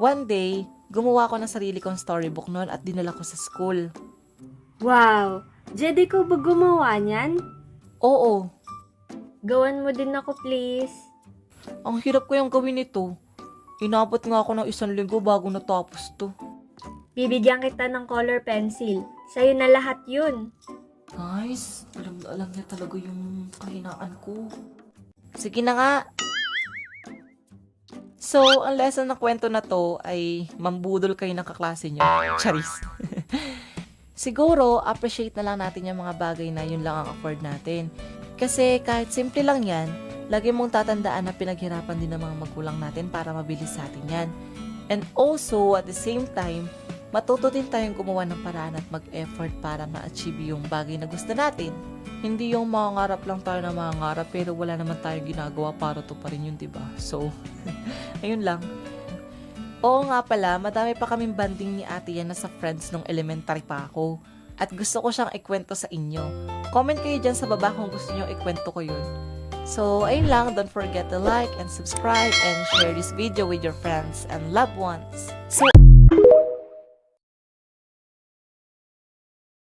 One day, gumawa ako ng sarili kong storybook noon at dinala ko sa school. Wow! Jed, ikaw ba gumawa niyan? Oo, Gawan mo din ako, please. ang hirap ko yung gawin ito. Inabot nga ako ng 1 linggo bago natapos to. Bibigyan kita ng color pencil. Sa'yo na lahat yun. Nice, alam na alam niya talaga yung kahinaan ko. Sige na nga. So, ang lesson ng kwento na to ay mambudol kayo ng kaklase nyo. Charis. Siguro, appreciate na lang natin yung mga bagay na yun lang ang afford natin. Kasi kahit simple lang yan, lagi mong tatandaan na pinaghirapan din ng mga magulang natin para mabili sa atin yan. And also, at the same time, matuto din tayong gumawa ng paraan at mag-effort para ma-achieve yung bagay na gusto natin. Hindi yung mangangarap lang tayo na mangangarap pero wala naman tayong ginagawa para to pa rin yun, diba? So, ayun lang. Oo nga pala, madami pa kaming banding ni ate yan na sa friends nung elementary pa ako. At gusto ko siyang ikwento sa inyo. Comment kayo dyan sa baba kung gusto nyo ikwento ko yun. So, ayun lang. Don't forget to like and subscribe and share this video with your friends and loved ones. So,